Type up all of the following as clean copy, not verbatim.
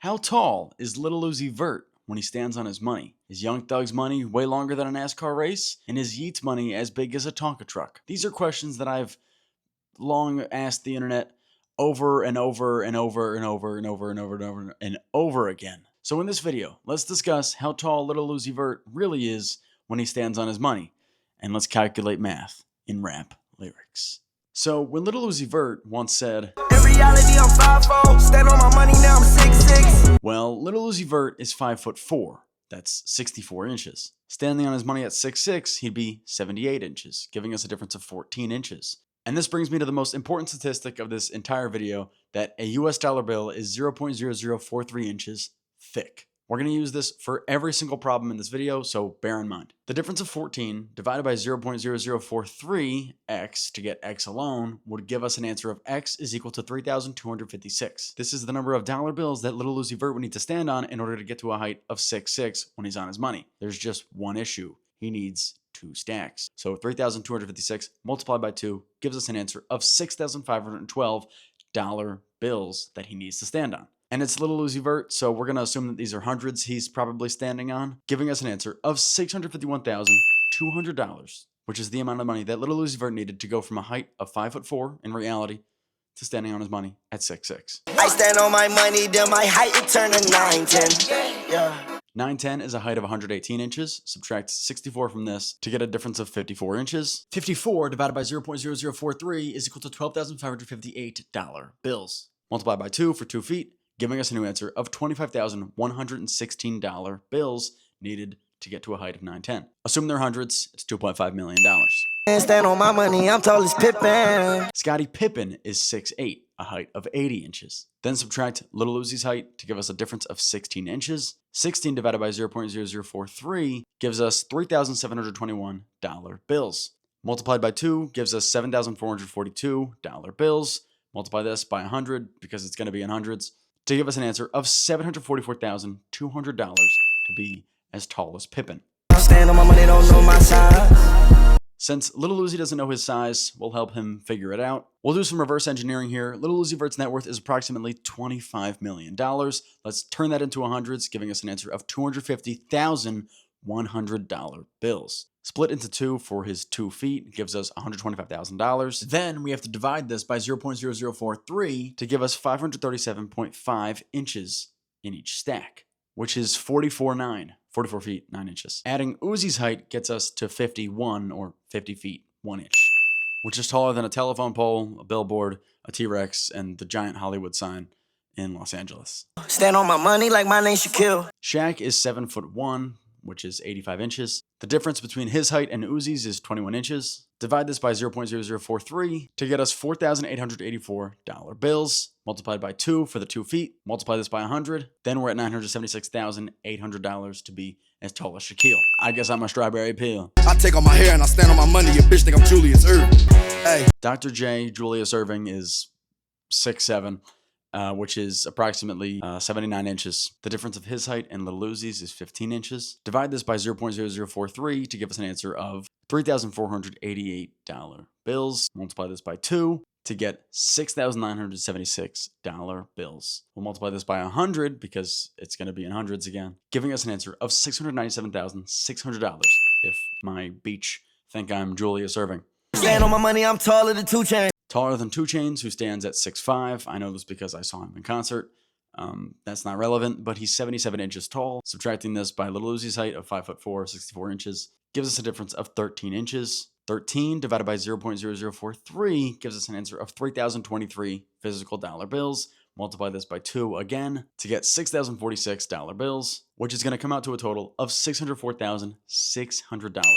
How tall is Lil Uzi Vert when he stands on his money? Is Young Thug's money way longer than a NASCAR race? And is Yeat's money as big as a Tonka truck? These are questions that I've long asked the internet over and over and over and over and over and over and over and over again. So in this video, let's discuss how tall Lil Uzi Vert really is when he stands on his money. And let's calculate math in rap lyrics. So when Lil Uzi Vert once said, "In reality, I'm 5'4", stand on my money now, I'm 6'6". Well, Lil Uzi Vert is 5'4". That's 64 inches. Standing on his money at 6'6", he'd be 78 inches, giving us a difference of 14 inches. And this brings me to the most important statistic of this entire video, that a US dollar bill is 0.0043 inches thick. We're going to use this for every single problem in this video, so bear in mind. The difference of 14 divided by 0.0043x to get x alone would give us an answer of x is equal to 3,256. This is the number of dollar bills that Lil Uzi Vert would need to stand on in order to get to a height of 6'6" when he's on his money. There's just one issue. He needs 2 stacks. So 3,256 multiplied by 2 gives us an answer of 6,512 dollar bills that he needs to stand on. And it's Lil Uzi Vert, so we're going to assume that these are hundreds he's probably standing on, giving us an answer of $651,200, which is the amount of money that Lil Uzi Vert needed to go from a height of 5'4" in reality to standing on his money at 6'6". I stand on my money, then my height it turn to 9'10". Yeah. 9'10" is a height of 118 inches. Subtract 64 from this to get a difference of 54 inches. 54 divided by 0.0043 is equal to $12,558 bills. Multiply by 2 for 2 feet, giving us a new answer of $25,116 bills needed to get to a height of 9'10". Assume they're hundreds, it's $2.5 million. Stand on my money, I'm tall as Pippen. Scottie Pippen is 6'8", a height of 80 inches. Then subtract Lil Uzi's height to give us a difference of 16 inches. 16 divided by 0.0043 gives us $3,721 bills. Multiplied by 2 gives us $7,442 bills. Multiply this by 100 because it's going to be in hundreds to give us an answer of $744,200 to be as tall as Pippen. Stand on my money, don't know my size. Since Lil Uzi doesn't know his size, we'll help him figure it out. We'll do some reverse engineering here. Lil Uzi Vert's net worth is approximately $25 million. Let's turn that into hundreds, giving us an answer of $250,100 bills. Split into 2 for his 2 feet gives us $125,000. Then we have to divide this by 0.0043 to give us 537.5 inches in each stack, which is 44 feet, 9 inches. Adding Uzi's height gets us to 51 or 50 feet, 1 inch, which is taller than a telephone pole, a billboard, a T-Rex, and the giant Hollywood sign in Los Angeles. Stand on my money like my name Shaquille. Shaq is 7'1", which is 85 inches. The difference between his height and Uzi's is 21 inches. Divide this by 0.0043 to get us $4,884 bills. Multiplied by 2 for the 2 feet. Multiply this by 100. Then we're at $976,800 to be as tall as Shaquille. I guess I'm a strawberry peel. I take on my hair and I stand on my money. Your bitch think I'm Julius Irving. Hey. Dr. J, Julius Irving, is 6'7", which is approximately 79 inches. The difference of his height and Lil Uzi's is 15 inches. Divide this by 0.0043 to give us an answer of $3,488 bills. Multiply this by 2 to get $6,976 bills. We'll multiply this by 100 because it's going to be in hundreds again, giving us an answer of $697,600 if my beach think I'm Julius Irving. Stand on my money, I'm taller than 2 Chainz. Taller than 2 Chainz, who stands at 6'5". I know this because I saw him in concert. That's not relevant, but he's 77 inches tall. Subtracting this by Lil Uzi's height of 5'4", 64 inches, gives us a difference of 13 inches. 13 divided by 0.0043 gives us an answer of 3,023 physical dollar bills. Multiply this by 2 again to get $6,046 bills, which is going to come out to a total of $604,600 to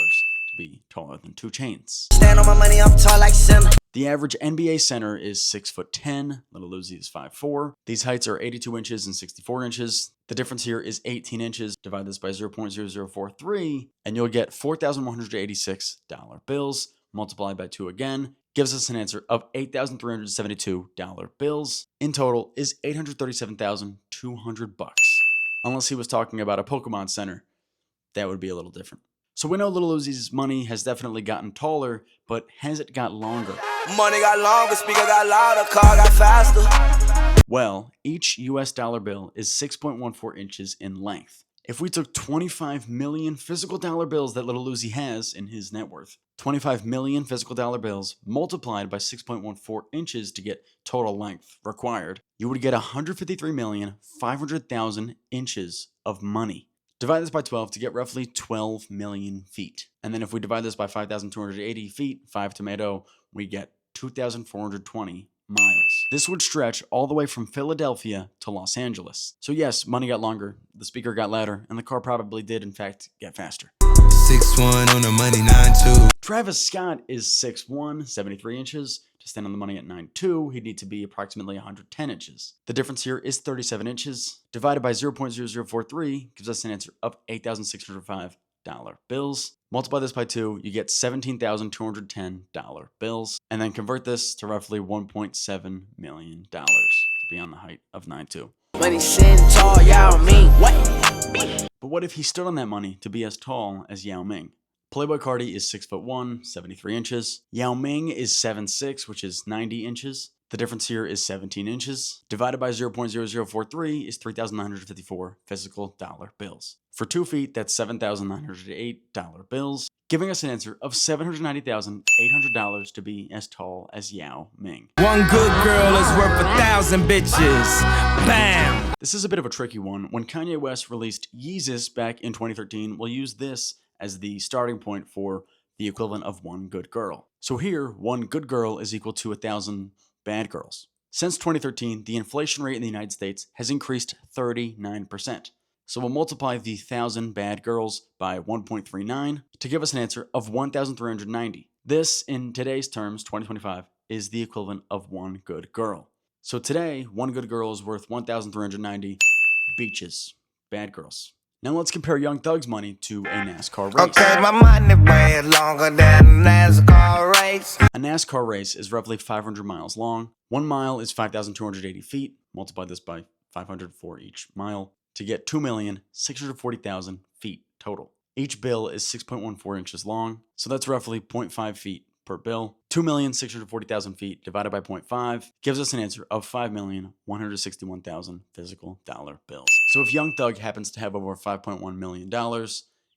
be taller than 2 Chainz. Stand on my money, I'm tall like Simba. The average NBA center is 6'10". Lil Uzi is 5'4". These heights are 82 inches and 64 inches. The difference here is 18 inches. Divide this by 0.0043, and you'll get $4,186 bills. Multiplied by 2 again gives us an answer of $8,372 bills. In total is $837,200 bucks. Unless he was talking about a Pokemon center, that would be a little different. So we know Lil Uzi's money has definitely gotten taller, but has it got longer? Money got longer, speaker got louder, car got faster. Well, each US dollar bill is 6.14 inches in length. If we took 25 million physical dollar bills that Lil Uzi has in his net worth, 25 million physical dollar bills multiplied by 6.14 inches to get total length required, you would get 153,500,000 inches of money. Divide this by 12 to get roughly 12 million feet. And then if we divide this by 5,280 feet, 5 tomato, we get 2,420 miles. This would stretch all the way from Philadelphia to Los Angeles. So yes, money got longer, the speaker got louder, and the car probably did in fact get faster. 6'1" on the money, 9'2". Travis Scott is 6'1", 73 inches. To stand on the money at 9'2", he'd need to be approximately 110 inches. The difference here is 37 inches. Divided by 0.0043 gives us an answer of $8,605 bills. Multiply this by 2, you get $17,210 bills. And then convert this to roughly $1.7 million to be on the height of 9'2". Money sitting tall, Yao Ming. What? But what if he stood on that money to be as tall as Yao Ming? Playboi Carti is 6'1", 73 inches. Yao Ming is 7'6", which is 90 inches. The difference here is 17 inches. Divided by 0.0043 is 3,954 physical dollar bills. For 2 feet, that's $7,908 bills, giving us an answer of $790,800 to be as tall as Yao Ming. One good girl is worth 1,000 bitches. Bam! This is a bit of a tricky one. When Kanye West released Yeezus back in 2013, we'll use this as the starting point for the equivalent of one good girl. So here, one good girl is equal to 1,000 bad girls. Since 2013, the inflation rate in the United States has increased 39%. So we'll multiply the 1,000 bad girls by 1.39 to give us an answer of 1,390. This, in today's terms, 2025, is the equivalent of one good girl. So today, one good girl is worth 1,390 beaches, bad girls. Now let's compare Young Thug's money to a NASCAR race. Okay, my money way longer than a NASCAR race. A NASCAR race is roughly 500 miles long. 1 mile is 5,280 feet. Multiply this by 500 for each mile to get 2,640,000 feet total. Each bill is 6.14 inches long, so that's roughly 0.5 feet per bill. 2,640,000 feet divided by 0.5 gives us an answer of 5,161,000 physical dollar bills. So if Young Thug happens to have over $5.1 million,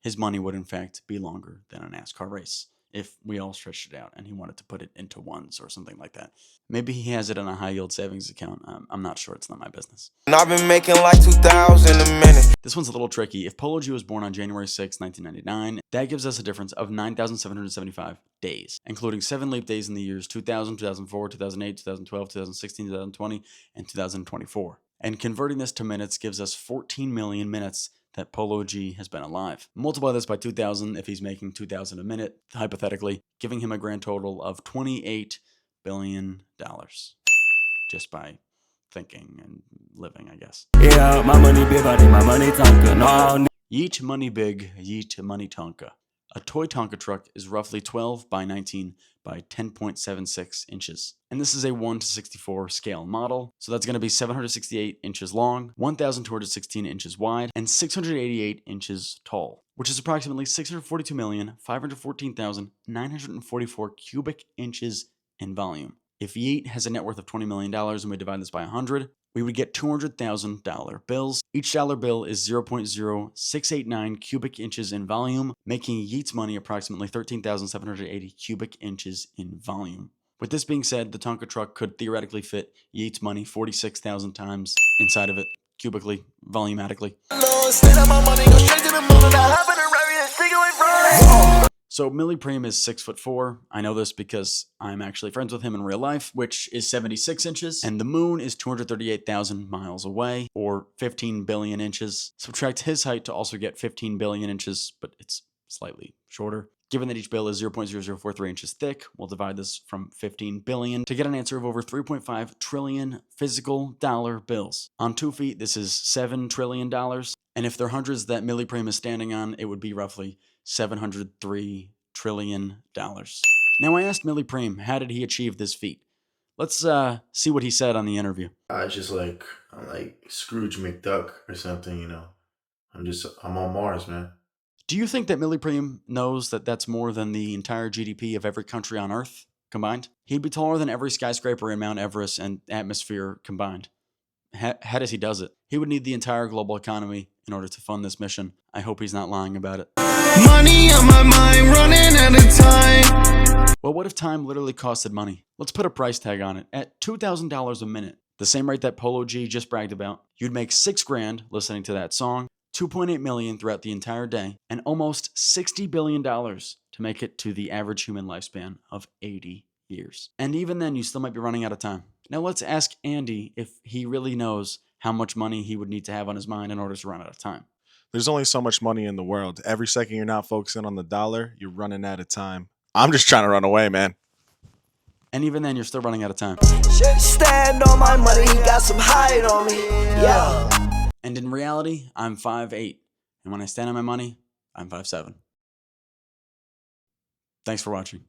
his money would in fact be longer than a NASCAR race, if we all stretched it out and he wanted to put it into ones or something like that. Maybe he has it on a high yield savings account. I'm not sure, it's not my business. And I've been making like 2,000 a minute. This one's a little tricky. If Polo G was born on January 6, 1999, that gives us a difference of 9,775 days, including 7 leap days in the years 2000, 2004, 2008, 2012, 2016, 2020, and 2024. And converting this to minutes gives us 14 million minutes that Polo G has been alive. Multiply this by 2,000 if he's making 2,000 a minute, hypothetically, giving him a grand total of $28 billion just by thinking and living, I guess. Yeah, my money big, my money talking all. Yeat money big, Yeat money Tonka. A toy Tonka truck is roughly 12 by 19 by 10.76 inches. And this is a 1:64 scale model. So that's going to be 768 inches long, 1,216 inches wide, and 688 inches tall, which is approximately 642,514,944 cubic inches in volume. If Yeat has a net worth of $20 million and we divide this by 100, we would get $200,000 bills. Each dollar bill is 0.0689 cubic inches in volume, making Yeat's money approximately 13,780 cubic inches in volume. With this being said, the Tonka truck could theoretically fit Yeat's money 46,000 times inside of it, cubically, volumatically. So Millie Preme is 6'4". I know this because I'm actually friends with him in real life, which is 76 inches. And the moon is 238,000 miles away, or 15 billion inches. Subtract his height to also get 15 billion inches, but it's slightly shorter. Given that each bill is 0.0043 inches thick, we'll divide this from 15 billion to get an answer of over 3.5 trillion physical dollar bills. On 2 feet, this is $7 trillion. And if they're hundreds that Millie Preme is standing on, it would be roughly $703 trillion. Now, I asked Millie Preme, how did he achieve this feat? Let's see what he said on the interview. I'm like Scrooge McDuck or something, you know. I'm on Mars, man. Do you think that Millie Preme knows that that's more than the entire GDP of every country on Earth combined? He'd be taller than every skyscraper in Mount Everest and atmosphere combined. head as he does it. He would need the entire global economy in order to fund this mission. I hope he's not lying about it. Money on my mind, running out of time. Well, what if time literally costed money? Let's put a price tag on it at $2,000 a minute. The same rate that Polo G just bragged about. You'd make $6 grand listening to that song, 2.8 million throughout the entire day, and almost $60 billion to make it to the average human lifespan of 80 years. And even then, you still might be running out of time. Now let's ask Andy if he really knows how much money he would need to have on his mind in order to run out of time. There's only so much money in the world. Every second you're not focusing on the dollar, you're running out of time. I'm just trying to run away, man. And even then, you're still running out of time. Stand on my money, he got some height on me. Yeah. And in reality, I'm 5'8". And when I stand on my money, I'm 5'7". Thanks for watching.